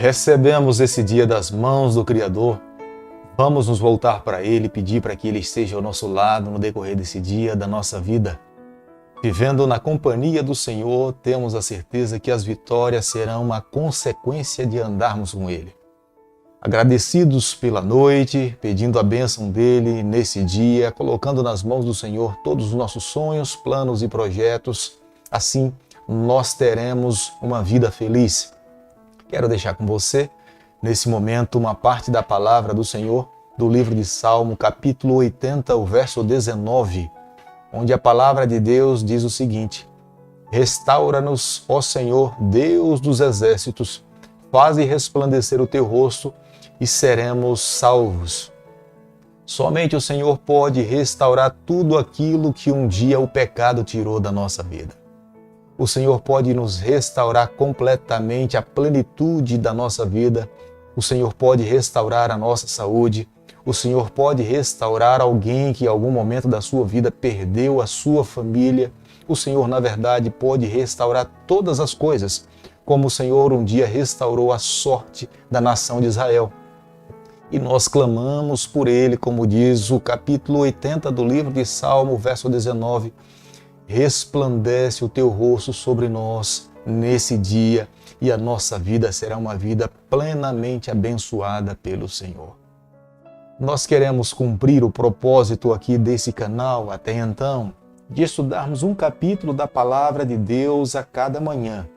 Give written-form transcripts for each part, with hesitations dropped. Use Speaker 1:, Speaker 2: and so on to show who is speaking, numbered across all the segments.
Speaker 1: Recebemos esse dia das mãos do Criador. Vamos nos voltar para Ele e pedir para que Ele esteja ao nosso lado no decorrer desse dia da nossa vida. Vivendo na companhia do Senhor, temos a certeza que as vitórias serão uma consequência de andarmos com Ele. Agradecidos pela noite, pedindo a bênção dEle nesse dia, colocando nas mãos do Senhor todos os nossos sonhos, planos e projetos. Assim, nós teremos uma vida feliz. Quero deixar com você, nesse momento, uma parte da palavra do Senhor, do livro de Salmo, capítulo 80, o verso 19, onde a palavra de Deus diz o seguinte: Restaura-nos, ó Senhor, Deus dos exércitos, faze resplandecer o teu rosto e seremos salvos. Somente o Senhor pode restaurar tudo aquilo que um dia o pecado tirou da nossa vida. O Senhor pode nos restaurar completamente a plenitude da nossa vida. O Senhor pode restaurar a nossa saúde. O Senhor pode restaurar alguém que em algum momento da sua vida perdeu a sua família. O Senhor, na verdade, pode restaurar todas as coisas, como o Senhor um dia restaurou a sorte da nação de Israel. E nós clamamos por Ele, como diz o capítulo 80 do livro de Salmo, verso 19, resplandece o teu rosto sobre nós nesse dia e a nossa vida será uma vida plenamente abençoada pelo Senhor. Nós queremos cumprir o propósito aqui desse canal até então, de estudarmos um capítulo da Palavra de Deus a cada manhã.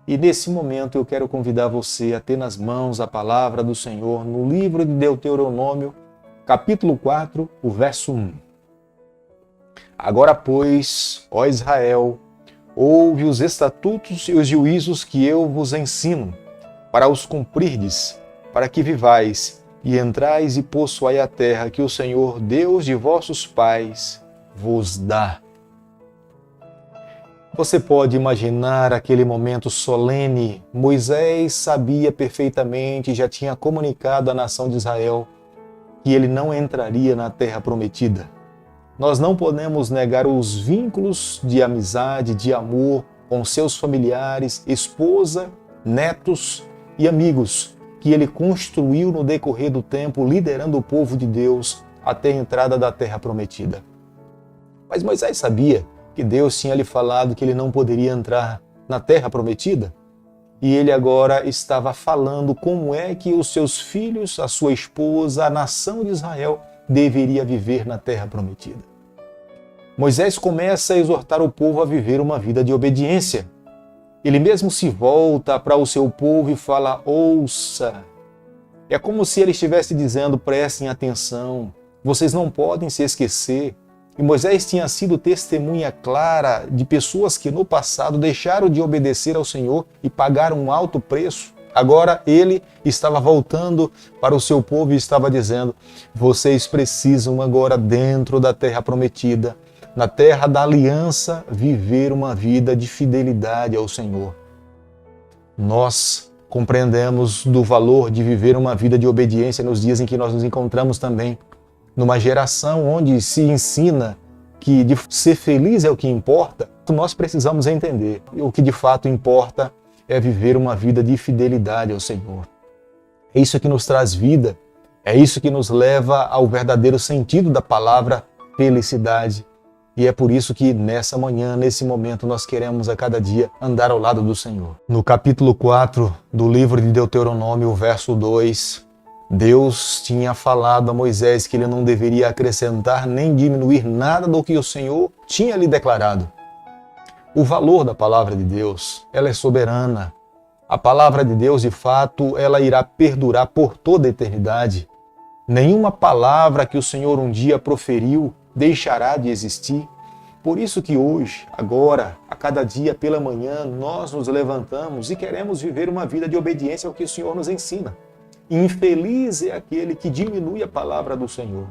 Speaker 1: E nesse momento eu quero convidar você a ter nas mãos a Palavra do Senhor no livro de Deuteronômio, capítulo 4, o verso 1. Agora, pois, ó Israel, ouve os estatutos e os juízos que eu vos ensino, para os cumprirdes, para que vivais, e entrais e possuai a terra que o Senhor, Deus de vossos pais, vos dá. Você pode imaginar aquele momento solene. Moisés sabia perfeitamente, já tinha comunicado à nação de Israel, que ele não entraria na terra prometida. Nós não podemos negar os vínculos de amizade, de amor com seus familiares, esposa, netos e amigos que ele construiu no decorrer do tempo, liderando o povo de Deus até a entrada da terra prometida. Mas Moisés sabia que Deus tinha lhe falado que ele não poderia entrar na terra prometida, e ele agora estava falando como é que os seus filhos, a sua esposa, a nação de Israel deveria viver na terra prometida. Moisés começa a exortar o povo a viver uma vida de obediência. Ele mesmo se volta para o seu povo e fala: ouça. É como se ele estivesse dizendo: prestem atenção, vocês não podem se esquecer. E Moisés tinha sido testemunha clara de pessoas que no passado deixaram de obedecer ao Senhor e pagaram um alto preço. Agora ele estava voltando para o seu povo e estava dizendo: vocês precisam agora, dentro da terra prometida, na terra da aliança, viver uma vida de fidelidade ao Senhor. Nós compreendemos do valor de viver uma vida de obediência nos dias em que nós nos encontramos também, numa geração onde se ensina que de ser feliz é o que importa. Nós precisamos entender o que de fato importa é viver uma vida de fidelidade ao Senhor. É isso que nos traz vida, é isso que nos leva ao verdadeiro sentido da palavra felicidade. E é por isso que nessa manhã, nesse momento, nós queremos a cada dia andar ao lado do Senhor. No capítulo 4 do livro de Deuteronômio, verso 2, Deus tinha falado a Moisés que ele não deveria acrescentar nem diminuir nada do que o Senhor tinha lhe declarado. O valor da palavra de Deus, ela é soberana. A palavra de Deus, de fato, ela irá perdurar por toda a eternidade. Nenhuma palavra que o Senhor um dia proferiu deixará de existir. Por isso que hoje, agora, a cada dia pela manhã, nós nos levantamos e queremos viver uma vida de obediência ao que o Senhor nos ensina. Infeliz é aquele que diminui a palavra do Senhor.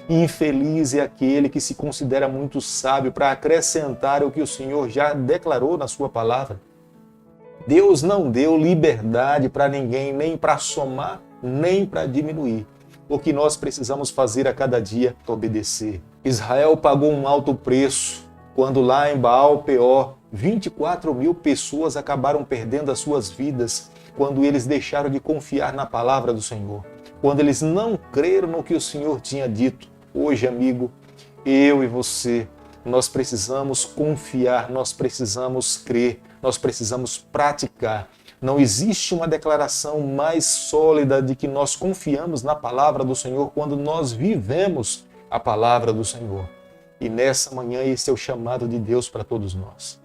Speaker 1: Infeliz é aquele que se considera muito sábio para acrescentar o que o Senhor já declarou na sua palavra. Deus não deu liberdade para ninguém, nem para somar, nem para diminuir. O que nós precisamos fazer a cada dia é obedecer. Israel pagou um alto preço quando lá em Baal Peor 24 mil pessoas acabaram perdendo as suas vidas quando eles deixaram de confiar na palavra do Senhor, quando eles não creram no que o Senhor tinha dito. Hoje, amigo, eu e você, nós precisamos confiar, nós precisamos crer, nós precisamos praticar. Não existe uma declaração mais sólida de que nós confiamos na palavra do Senhor quando nós vivemos a palavra do Senhor. E nessa manhã esse é o chamado de Deus para todos nós.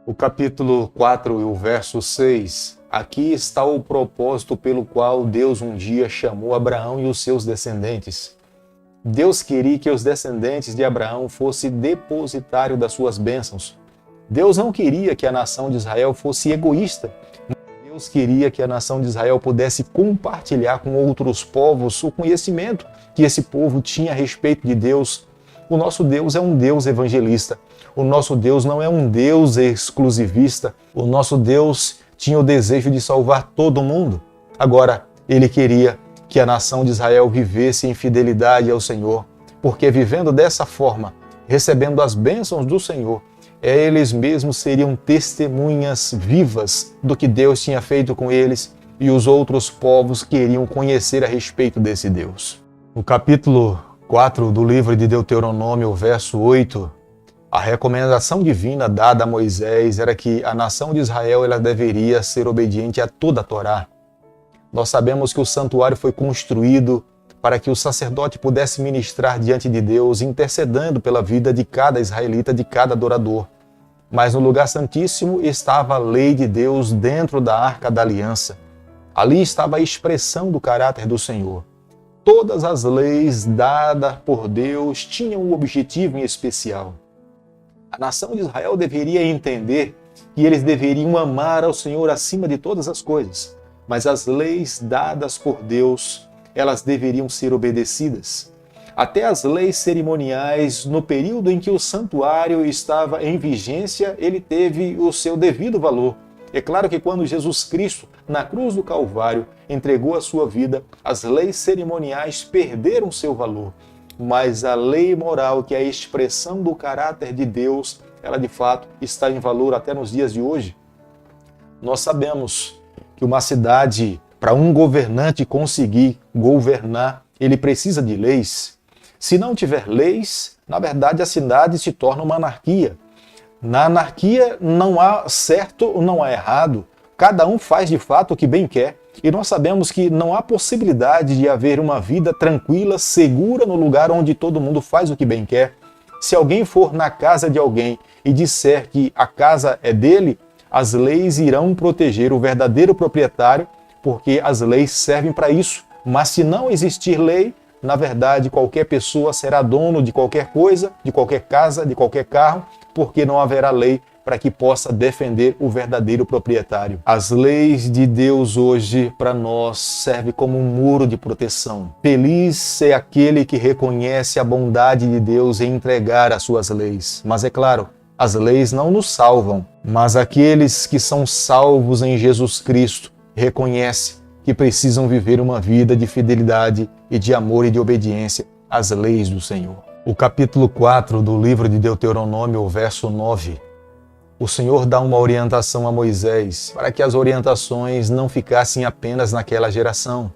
Speaker 1: O capítulo 4 e o verso 6, aqui está o propósito pelo qual Deus um dia chamou Abraão e os seus descendentes. Deus queria que os descendentes de Abraão fossem depositário das suas bênçãos. Deus não queria que a nação de Israel fosse egoísta. Deus queria que a nação de Israel pudesse compartilhar com outros povos o conhecimento que esse povo tinha a respeito de Deus. O nosso Deus é um Deus evangelista. O nosso Deus não é um Deus exclusivista. O nosso Deus tinha o desejo de salvar todo mundo. Agora, ele queria que a nação de Israel vivesse em fidelidade ao Senhor, porque vivendo dessa forma, recebendo as bênçãos do Senhor, eles mesmos seriam testemunhas vivas do que Deus tinha feito com eles e os outros povos queriam conhecer a respeito desse Deus. No capítulo 4 do livro de Deuteronômio, verso 8, a recomendação divina dada a Moisés era que a nação de Israel ela deveria ser obediente a toda a Torá. Nós sabemos que o santuário foi construído para que o sacerdote pudesse ministrar diante de Deus, intercedendo pela vida de cada israelita, de cada adorador. Mas no lugar santíssimo estava a lei de Deus dentro da Arca da Aliança. Ali estava a expressão do caráter do Senhor. Todas as leis dadas por Deus tinham um objetivo em especial. A nação de Israel deveria entender que eles deveriam amar ao Senhor acima de todas as coisas. Mas as leis dadas por Deus, elas deveriam ser obedecidas. Até as leis cerimoniais, no período em que o santuário estava em vigência, ele teve o seu devido valor. É claro que quando Jesus Cristo, na cruz do Calvário, entregou a sua vida, as leis cerimoniais perderam seu valor. Mas a lei moral, que é a expressão do caráter de Deus, ela de fato está em valor até nos dias de hoje. Nós sabemos que uma cidade, para um governante conseguir governar, ele precisa de leis. Se não tiver leis, na verdade a cidade se torna uma anarquia. Na anarquia não há certo ou não há errado. Cada um faz de fato o que bem quer. E nós sabemos que não há possibilidade de haver uma vida tranquila, segura no lugar onde todo mundo faz o que bem quer. Se alguém for na casa de alguém e disser que a casa é dele, as leis irão proteger o verdadeiro proprietário, porque as leis servem para isso. Mas se não existir lei, na verdade qualquer pessoa será dono de qualquer coisa, de qualquer casa, de qualquer carro, porque não haverá lei para que possa defender o verdadeiro proprietário. As leis de Deus hoje para nós servem como um muro de proteção. Feliz é aquele que reconhece a bondade de Deus em entregar as suas leis. Mas é claro, as leis não nos salvam, mas aqueles que são salvos em Jesus Cristo reconhecem que precisam viver uma vida de fidelidade e de amor e de obediência às leis do Senhor. O capítulo 4 do livro de Deuteronômio, verso 9, o Senhor dá uma orientação a Moisés para que as orientações não ficassem apenas naquela geração.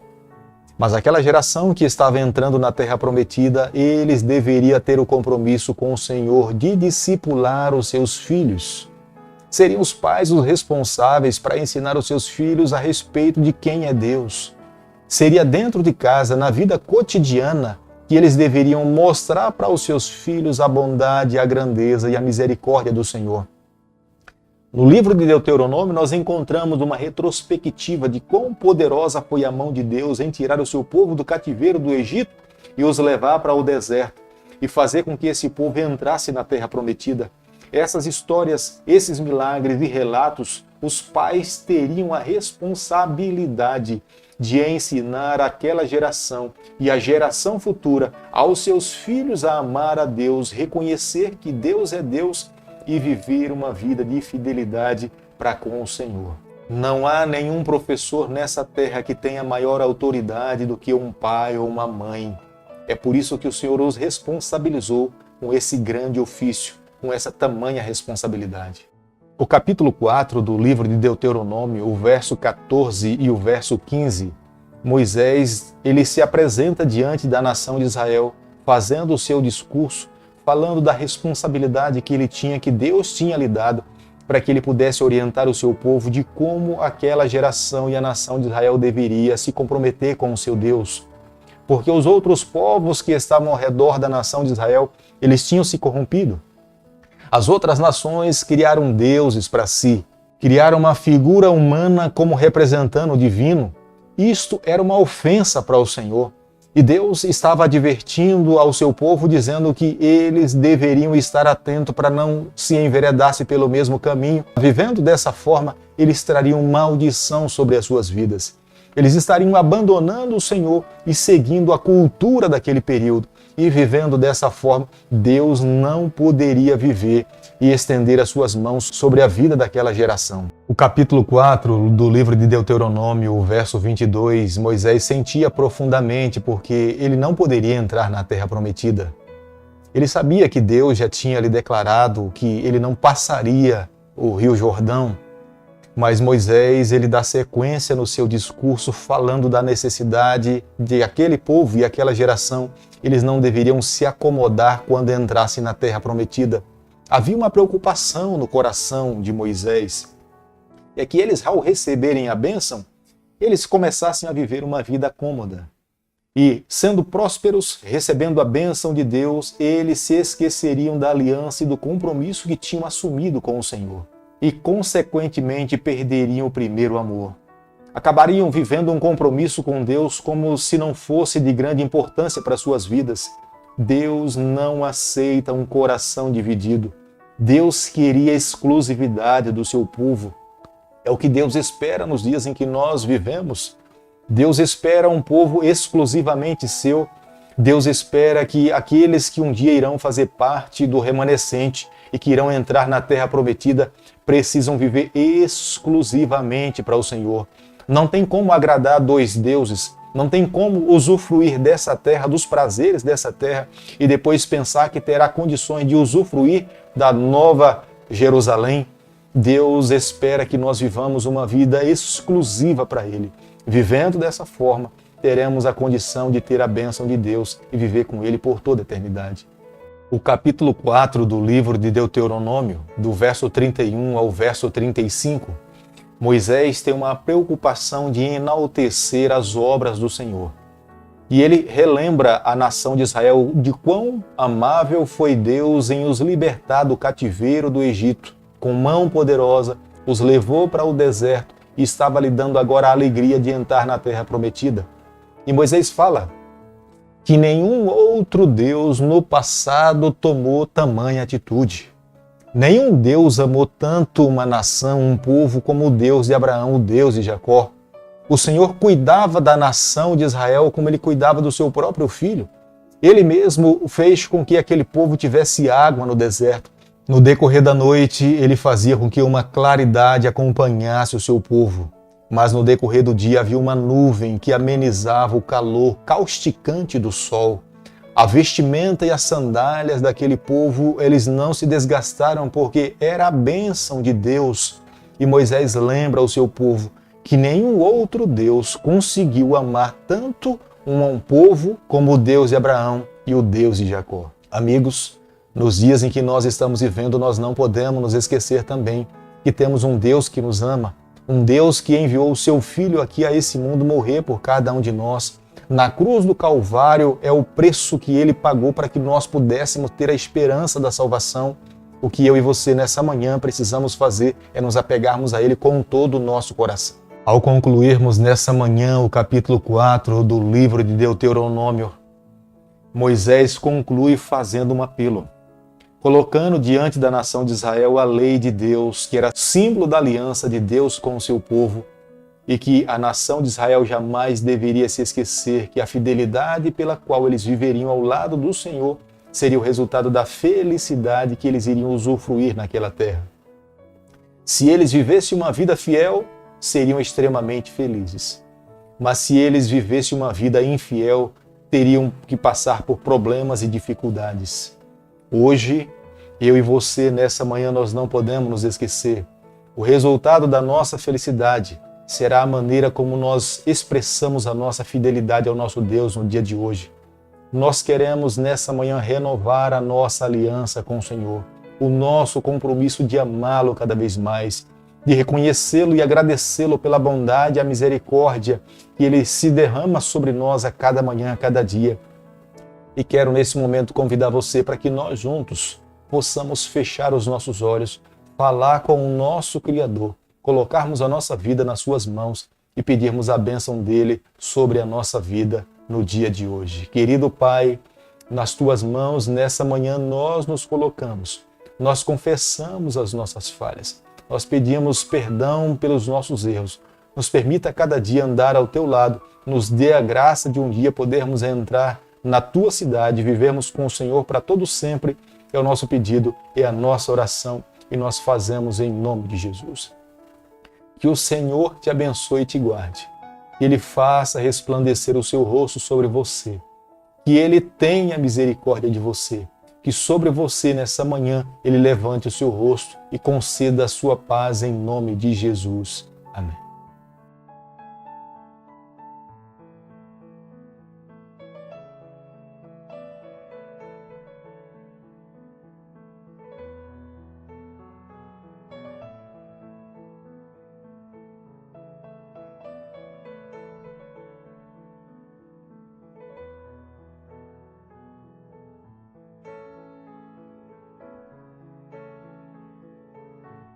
Speaker 1: Mas aquela geração que estava entrando na Terra Prometida, eles deveriam ter o compromisso com o Senhor de discipular os seus filhos. Seriam os pais os responsáveis para ensinar os seus filhos a respeito de quem é Deus. Seria dentro de casa, na vida cotidiana, que eles deveriam mostrar para os seus filhos a bondade, a grandeza e a misericórdia do Senhor. No livro de Deuteronômio, nós encontramos uma retrospectiva de quão poderosa foi a mão de Deus em tirar o seu povo do cativeiro do Egito e os levar para o deserto e fazer com que esse povo entrasse na Terra Prometida. Essas histórias, esses milagres e relatos, os pais teriam a responsabilidade de ensinar aquela geração e a geração futura aos seus filhos a amar a Deus, reconhecer que Deus é Deus e viver uma vida de fidelidade para com o Senhor. Não há nenhum professor nessa terra que tenha maior autoridade do que um pai ou uma mãe. É por isso que o Senhor os responsabilizou com esse grande ofício, com essa tamanha responsabilidade. O capítulo 4 do livro de Deuteronômio, o verso 14 e o verso 15, Moisés, ele se apresenta diante da nação de Israel, fazendo o seu discurso, falando da responsabilidade que ele tinha, que Deus tinha lhe dado, para que ele pudesse orientar o seu povo de como aquela geração e a nação de Israel deveria se comprometer com o seu Deus. Porque os outros povos que estavam ao redor da nação de Israel, eles tinham se corrompido. As outras nações criaram deuses para si, criaram uma figura humana como representando o divino. Isto era uma ofensa para o Senhor. E Deus estava advertindo ao seu povo, dizendo que eles deveriam estar atentos para não se enveredassem pelo mesmo caminho. Vivendo dessa forma, eles trariam maldição sobre as suas vidas. Eles estariam abandonando o Senhor e seguindo a cultura daquele período. E vivendo dessa forma, Deus não poderia viver e estender as suas mãos sobre a vida daquela geração. O capítulo 4 do livro de Deuteronômio, o verso 22, Moisés sentia profundamente porque ele não poderia entrar na terra prometida. Ele sabia que Deus já tinha lhe declarado que ele não passaria o Rio Jordão, mas Moisés, ele dá sequência no seu discurso falando da necessidade de aquele povo e aquela geração, eles não deveriam se acomodar quando entrassem na terra prometida. Havia uma preocupação no coração de Moisés, é que eles, ao receberem a bênção, eles começassem a viver uma vida cômoda. E, sendo prósperos, recebendo a bênção de Deus, eles se esqueceriam da aliança e do compromisso que tinham assumido com o Senhor. E, consequentemente, perderiam o primeiro amor. Acabariam vivendo um compromisso com Deus como se não fosse de grande importância para suas vidas. Deus não aceita um coração dividido. Deus queria a exclusividade do seu povo. É o que Deus espera nos dias em que nós vivemos. Deus espera um povo exclusivamente seu. Deus espera que aqueles que um dia irão fazer parte do remanescente e que irão entrar na terra prometida precisam viver exclusivamente para o Senhor. Não tem como agradar dois deuses, não tem como usufruir dessa terra, dos prazeres dessa terra e depois pensar que terá condições de usufruir da nova Jerusalém. Deus espera que nós vivamos uma vida exclusiva para Ele. Vivendo dessa forma, teremos a condição de ter a bênção de Deus e viver com Ele por toda a eternidade. O capítulo 4 do livro de Deuteronômio, do verso 31 ao verso 35, Moisés tem uma preocupação de enaltecer as obras do Senhor. E ele relembra a nação de Israel de quão amável foi Deus em os libertar do cativeiro do Egito. Com mão poderosa, os levou para o deserto e estava lhe dando agora a alegria de entrar na terra prometida. E Moisés fala que nenhum outro Deus no passado tomou tamanha atitude. Nenhum Deus amou tanto uma nação, um povo, como o Deus de Abraão, o Deus de Jacó. O Senhor cuidava da nação de Israel como Ele cuidava do seu próprio filho. Ele mesmo fez com que aquele povo tivesse água no deserto. No decorrer da noite, Ele fazia com que uma claridade acompanhasse o seu povo. Mas no decorrer do dia havia uma nuvem que amenizava o calor causticante do sol. A vestimenta e as sandálias daquele povo, eles não se desgastaram porque era a bênção de Deus. E Moisés lembra ao seu povo que nenhum outro Deus conseguiu amar tanto um povo como o Deus de Abraão e o Deus de Jacó. Amigos, nos dias em que nós estamos vivendo, nós não podemos nos esquecer também que temos um Deus que nos ama, um Deus que enviou o seu Filho aqui a esse mundo morrer por cada um de nós. Na cruz do Calvário é o preço que Ele pagou para que nós pudéssemos ter a esperança da salvação. O que eu e você nessa manhã precisamos fazer é nos apegarmos a Ele com todo o nosso coração. Ao concluirmos nessa manhã o capítulo 4 do livro de Deuteronômio, Moisés conclui fazendo um apelo, colocando diante da nação de Israel a lei de Deus, que era símbolo da aliança de Deus com o seu povo, e que a nação de Israel jamais deveria se esquecer que a fidelidade pela qual eles viveriam ao lado do Senhor seria o resultado da felicidade que eles iriam usufruir naquela terra. Se eles vivessem uma vida fiel, seriam extremamente felizes. Mas se eles vivessem uma vida infiel, teriam que passar por problemas e dificuldades. Hoje, Eu e você, nessa manhã, nós não podemos nos esquecer. O resultado da nossa felicidade será a maneira como nós expressamos a nossa fidelidade ao nosso Deus no dia de hoje. Nós queremos, nessa manhã, renovar a nossa aliança com o Senhor, o nosso compromisso de amá-lo cada vez mais, de reconhecê-lo e agradecê-lo pela bondade e a misericórdia que Ele se derrama sobre nós a cada manhã, a cada dia. E quero, nesse momento, convidar você para que nós juntos possamos fechar os nossos olhos, falar com o nosso Criador, colocarmos a nossa vida nas suas mãos e pedirmos a bênção dele sobre a nossa vida no dia de hoje. Querido Pai, nas tuas mãos, nessa manhã, nós nos colocamos. Nós confessamos as nossas falhas. Nós pedimos perdão pelos nossos erros. Nos permita cada dia andar ao teu lado. Nos dê a graça de um dia podermos entrar na tua cidade, vivermos com o Senhor para todo sempre. É o nosso pedido, é a nossa oração e nós fazemos em nome de Jesus. Que o Senhor te abençoe e te guarde. Que Ele faça resplandecer o seu rosto sobre você. Que Ele tenha misericórdia de você. Que sobre você nessa manhã Ele levante o seu rosto e conceda a sua paz em nome de Jesus. Amém.